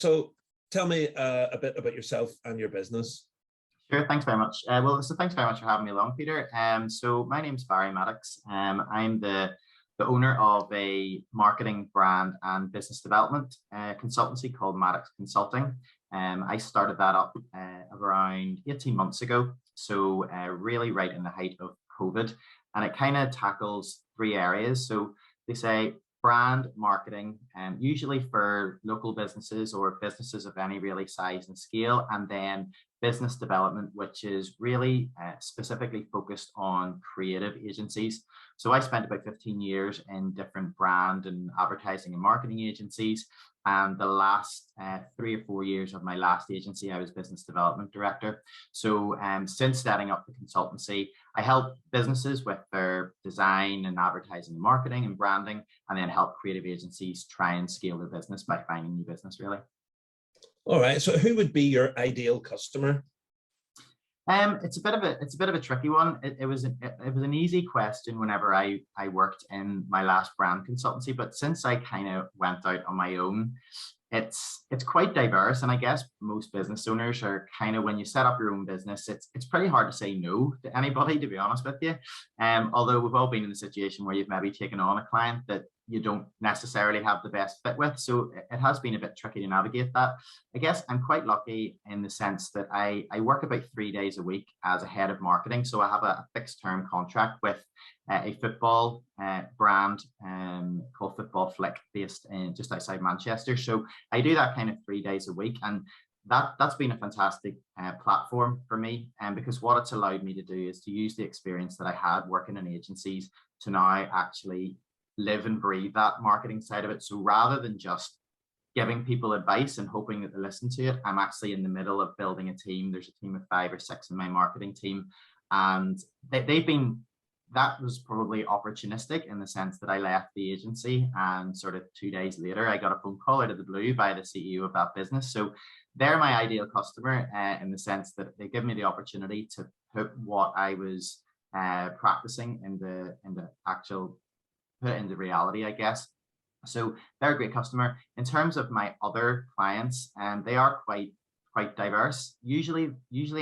So tell me a bit about yourself and your business. Sure, thanks very much. So thanks very much for having me along, Peter. So my name's Barry Maddox. I'm the owner of a marketing, brand, and business development consultancy called Maddox Consulting. I started that up around 18 months ago, so really right in the height of COVID, and it kind of tackles three areas. So they say brand marketing, usually for local businesses or businesses of any really size and scale, and then business development, which is really specifically focused on creative agencies. So I spent about 15 years in different brand and advertising and marketing agencies. And the last 3 or 4 years of my last agency, I was business development director. So since setting up the consultancy, I help businesses with their design and advertising and marketing and branding, and then help creative agencies try and scale their business by finding new business, really. All right. So who would be your ideal customer? It's a bit of a tricky one. It was an easy question whenever I worked in my last brand consultancy, but since I kind of went out on my own, it's quite diverse. And I guess most business owners are kind of, when you set up your own business, it's pretty hard to say no to anybody, to be honest with you. Although we've all been in a situation where you've maybe taken on a client that you don't necessarily have the best fit with. So it has been a bit tricky to navigate that. I guess I'm quite lucky in the sense that I work about 3 days a week as a head of marketing. So I have a fixed term contract with a football brand called Football Flick, based in just outside Manchester. So I do that kind of 3 days a week, and that's been a fantastic platform for me. And because what it's allowed me to do is to use the experience that I had working in agencies to now actually live and breathe that marketing side of it. So rather than just giving people advice and hoping that they listen to it, I'm actually in the middle of building a team. There's a team of 5 or 6 in my marketing team, and that was probably opportunistic in the sense that I left the agency, and sort of 2 days later, I got a phone call out of the blue by the CEO of that business. So they're my ideal customer in the sense that they give me the opportunity to put what I was practicing in the actual, put it into reality, I guess. So they're a great customer. In terms of my other clients, they are quite diverse. Usually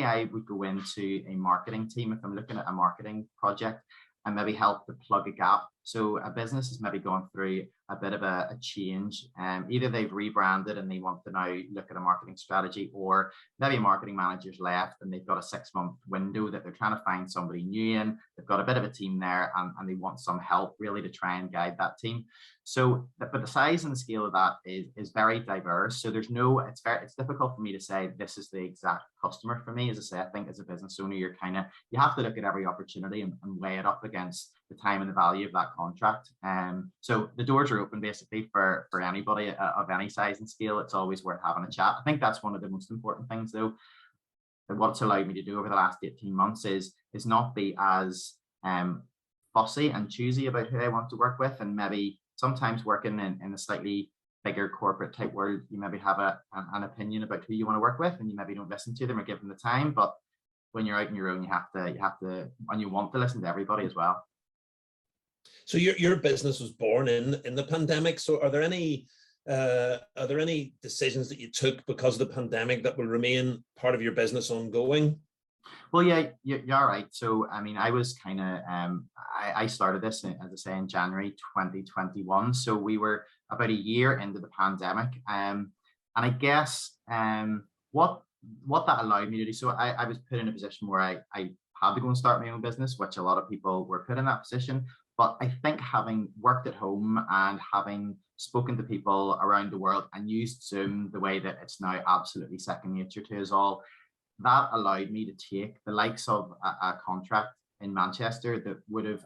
I would go into a marketing team if I'm looking at a marketing project and maybe help to plug a gap. So a business is maybe going through a bit of a change. Either they've rebranded and they want to now look at a marketing strategy, or maybe a marketing manager's left and they've got a 6-month window that they're trying to find somebody new in. They've got a bit of a team there, and they want some help really to try and guide that team. So, but the size and the scale of that is very diverse. So it's difficult for me to say this is the exact customer for me. As I say, I think as a business owner, you have to look at every opportunity and weigh it up against the time and the value of that contract. So the doors are open basically for anybody of any size and scale. It's always worth having a chat. I think that's one of the most important things, though, that what's allowed me to do over the last 18 months is not be as fussy and choosy about who I want to work with. And maybe sometimes working in a slightly bigger corporate type world, you maybe have an opinion about who you want to work with, and you maybe don't listen to them or give them the time. But when you're out on your own, you have to, and you want to listen to everybody as well. So your business was born in the pandemic. So are there any decisions that you took because of the pandemic that will remain part of your business ongoing? Well, yeah, you're right. So, I mean, I was kind of, I started this, as I say, in January 2021. So we were about a year into the pandemic. And I guess what that allowed me to do, so I was put in a position where I had to go and start my own business, which a lot of people were put in that position. But I think having worked at home and having spoken to people around the world and used Zoom the way that it's now absolutely second nature to us all, that allowed me to take the likes of a contract in Manchester that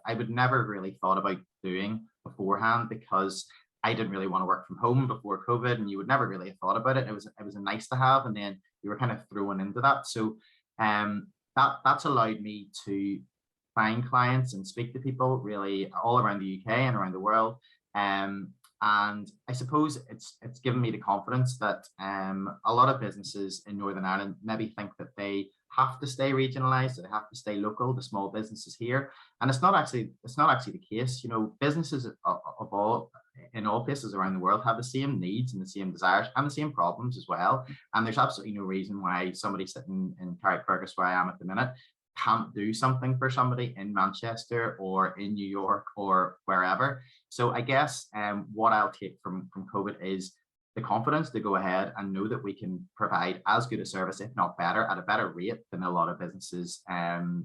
I would never really thought about doing beforehand, because I didn't really want to work from home before COVID, and you would never really have thought about it. It was a nice to have, and then you were kind of thrown into that. So that's allowed me to find clients and speak to people really all around the UK and around the world. And I suppose it's given me the confidence that a lot of businesses in Northern Ireland maybe think that they have to stay regionalized, they have to stay local, the small businesses here. And it's not actually the case. You know, businesses of all in all places around the world have the same needs and the same desires and the same problems as well. And there's absolutely no reason why somebody sitting in Carrickfergus, where I am at the minute, can't do something for somebody in Manchester or in New York or wherever. So I guess what I'll take from COVID is the confidence to go ahead and know that we can provide as good a service, if not better, at a better rate than a lot of businesses,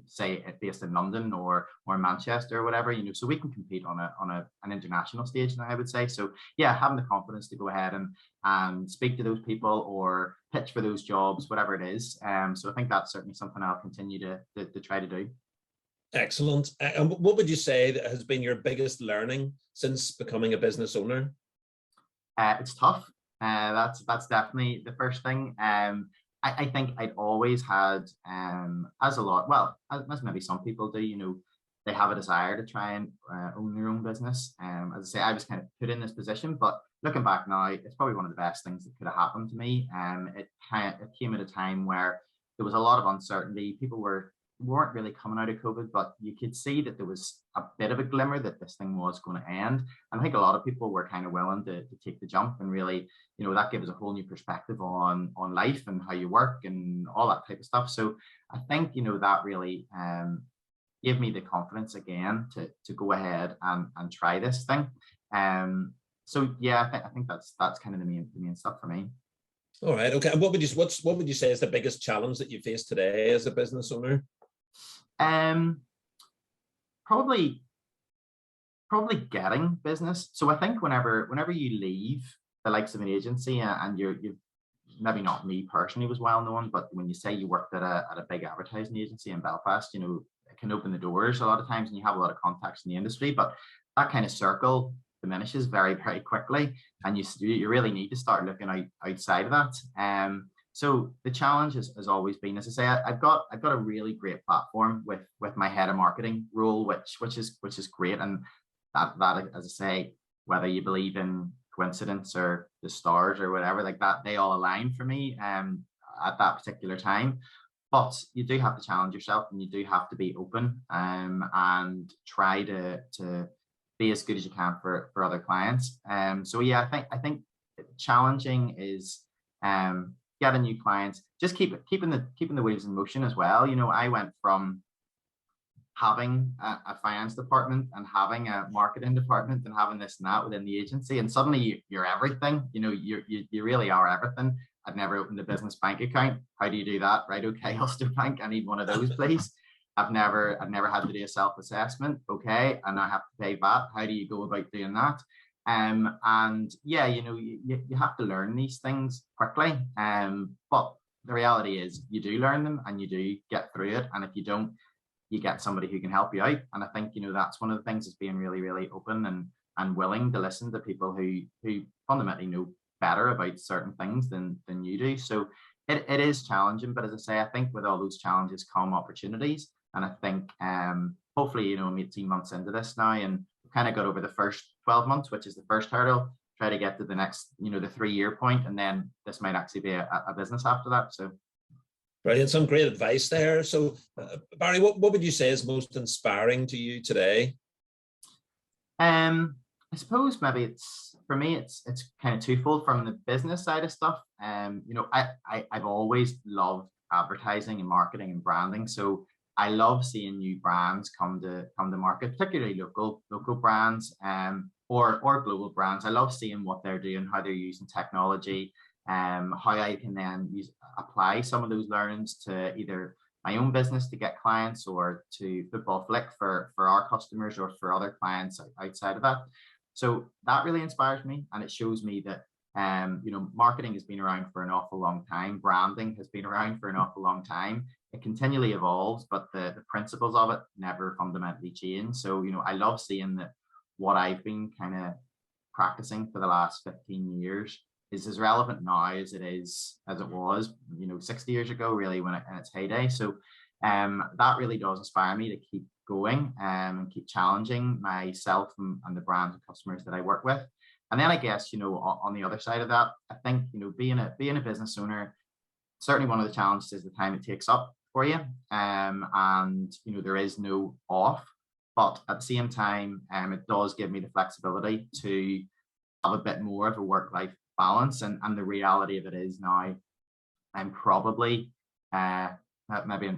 say based in London or Manchester or whatever, so we can compete on an international stage now, I would say. So yeah, having the confidence to go ahead and speak to those people or pitch for those jobs, whatever it is. So I think that's certainly something I'll continue to try to do. Excellent. And what would you say that has been your biggest learning since becoming a business owner? It's tough. That's definitely the first thing. I think I'd always had, as maybe some people do, they have a desire to try and own their own business. As I say, I was kind of put in this position, but looking back now, it's probably one of the best things that could have happened to me. It came at a time where there was a lot of uncertainty. People weren't really coming out of COVID, but you could see that there was a bit of a glimmer that this thing was going to end. And I think a lot of people were kind of willing to take the jump, and really, that gives a whole new perspective on life and how you work and all that type of stuff. So I think, that really gave me the confidence again to go ahead and try this thing. So yeah, I think that's kind of the main stuff for me. All right. Okay. And what would you say is the biggest challenge that you face today as a business owner? Probably getting business. So I think whenever you leave the likes of an agency, and you've maybe not me personally was well known, but when you say you worked at a big advertising agency in Belfast, it can open the doors a lot of times, and you have a lot of contacts in the industry, but that kind of circle diminishes very, very quickly, and you really need to start looking outside of that. So the challenge has always been, as I say, I've got a really great platform with my head of marketing role, which is great, and that as I say, whether you believe in coincidence or the stars or whatever like that, they all align for me at that particular time. But you do have to challenge yourself, and you do have to be open and try to be as good as you can for other clients. So yeah, I think challenging is getting new clients, just keeping the wheels in motion as well. I went from having a finance department and having a marketing department and having this and that within the agency, and suddenly you're everything. You really are everything. I've never opened a business bank account. How do you do that? Right, okay, Ulster Bank, I need one of those, please. I've never had to do a self-assessment. Okay, and I have to pay VAT. How do you go about doing that? And yeah, you have to learn these things quickly. But the reality is you do learn them and you do get through it. And if you don't, you get somebody who can help you out. And I think, that's one of the things, is being really, really open and willing to listen to people who fundamentally know better about certain things than you do. So it is challenging, but as I say, I think with all those challenges come opportunities. And I think hopefully, I'm 18 months into this now, and kind of got over the first 12 months, which is the first hurdle. Try to get to the next, the 3-year point, and then this might actually be a business after that. So brilliant, some great advice there. So Barry, what would you say is most inspiring to you today? I suppose maybe it's kind of twofold. From the business side of stuff, I've always loved advertising and marketing and branding. So I love seeing new brands come to market, particularly local brands or global brands. I love seeing what they're doing, how they're using technology, how I can then apply some of those learnings to either my own business to get clients, or to Football Flick for our customers, or for other clients outside of that. So that really inspires me, and it shows me that marketing has been around for an awful long time. Branding has been around for an awful long time. It continually evolves, but the principles of it never fundamentally change. So, I love seeing that what I've been kind of practicing for the last 15 years is as relevant now as it was, 60 years ago, really, when in its heyday. So that really does inspire me to keep going and keep challenging myself and the brands and customers that I work with. And then I guess, on the other side of that, I think, being a business owner, certainly one of the challenges is the time it takes up for you. And, there is no off, but at the same time, it does give me the flexibility to have a bit more of a work-life balance. And the reality of it is now I'm probably maybe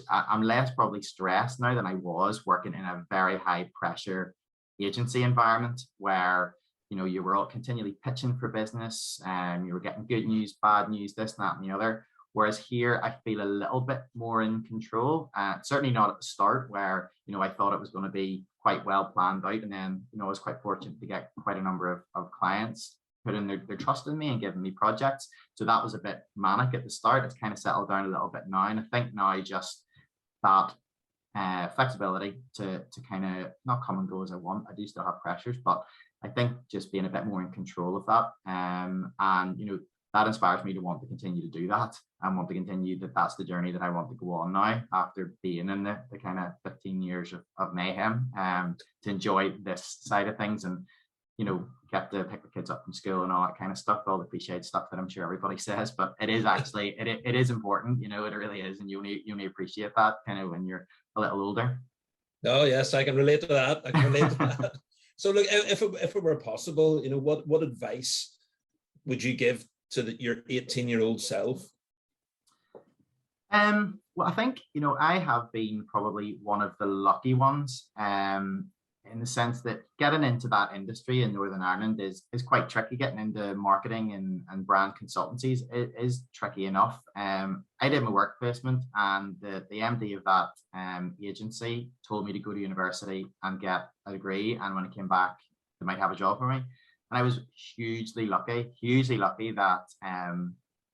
I'm less probably stressed now than I was working in a very high pressure agency environment where, you know, you were all continually pitching for business and you were getting good news, bad news, this, that, and the other. Whereas here, I feel a little bit more in control. Certainly not at the start where, you know, I thought it was going to be quite well planned out. And then, you know, I was quite fortunate to get quite a number of clients put in their trust in me and giving me projects. So that was a bit manic at the start. It's kind of settled down a little bit now. And I think now just that flexibility to kind of not come and go as I want. I do still have pressures, but I think just being a bit more in control of that. And, you know, that inspires me to want to continue to do that and want to continue that's the journey that I want to go on now after being in the kind of 15 years of mayhem, to enjoy this side of things and, you know, get to pick the kids up from school and all that kind of stuff, all the cliched stuff that I'm sure everybody says, but it is actually, it is important, you know, it really is. And you only appreciate that kind of when you're a little older. Oh, yes, I can relate to that. I can relate to that. So look, if it were possible, you know, what advice would you give to your 18-year-old self? Well, I think, you know, I have been probably one of the lucky ones, in the sense that getting into that industry in Northern Ireland is quite tricky. Getting into marketing and brand consultancies is tricky enough. I did my work placement, and the MD of that agency told me to go to university and get a degree, and when I came back, they might have a job for me. And I was hugely lucky that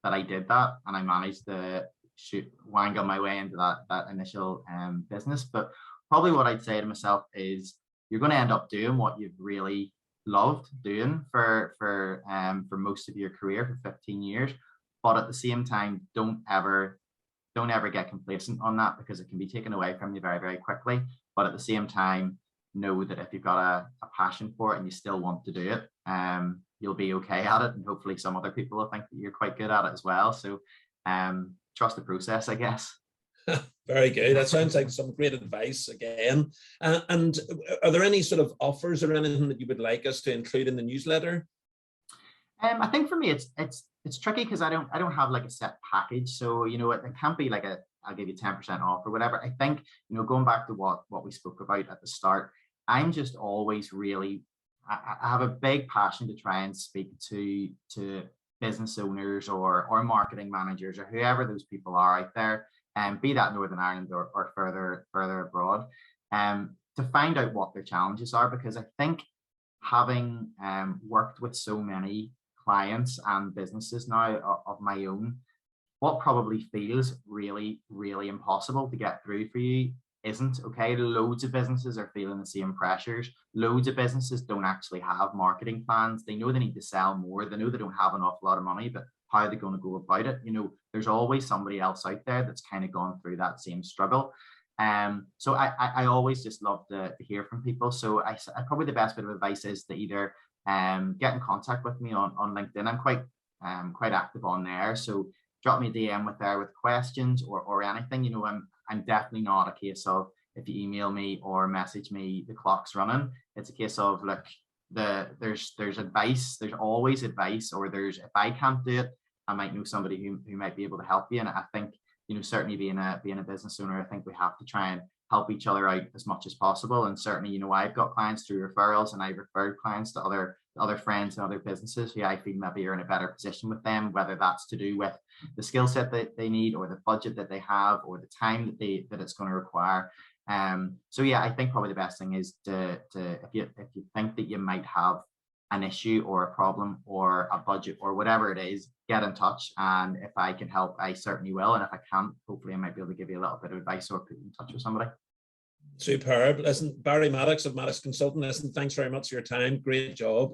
that I did that, and I managed to wangle my way into that initial business. But probably what I'd say to myself is, you're going to end up doing what you've really loved doing for most of your career, for 15 years. But at the same time, don't ever get complacent on that, because it can be taken away from you very, very quickly. But at the same time, know that if you've got a passion for it and you still want to do it, you'll be okay at it. And hopefully some other people will think that you're quite good at it as well. So trust the process, I guess. Very good. That sounds like some great advice again. And are there any sort of offers or anything that you would like us to include in the newsletter? I think for me, it's tricky because I don't have like a set package. So, you know, it can't be like I'll give you 10% off or whatever. I think, you know, going back to what we spoke about at the start, I'm just always really, I have a big passion to try and speak to business owners or marketing managers or whoever those people are out there, and be that Northern Ireland or further abroad, to find out what their challenges are. Because I think having worked with so many clients and businesses now of my own, what probably feels really, really impossible to get through for you isn't. Okay, loads of businesses are feeling the same pressures. Loads of businesses don't actually have marketing plans. They know they need to sell more. They know they don't have an awful lot of money, but how are they going to go about it? You know, there's always somebody else out there that's kind of gone through that same struggle. So I always just love to hear from people. So I probably the best bit of advice is to either get in contact with me on LinkedIn. I'm quite active on there. So drop me a DM with questions or anything. You know, I'm definitely not a case of if you email me or message me, the clock's running. It's a case of, look, there's advice, there's always advice, or if I can't do it, I might know somebody who might be able to help you. And I think, you know, certainly being a business owner, I think we have to try and help each other out as much as possible. And certainly, you know, I've got clients through referrals, and I've referred clients to other friends and other businesses who I feel maybe are in a better position with them, whether that's to do with the skill set that they need, or the budget that they have, or the time that it's going to require. So yeah, I think probably the best thing is to if you think that you might have an issue or a problem or a budget or whatever it is, get in touch. And if I can help, I certainly will. And if I can't, hopefully I might be able to give you a little bit of advice or put you in touch with somebody. Superb. Listen, Barry Maddox of Maddox Consulting, listen, thanks very much for your time. Great job.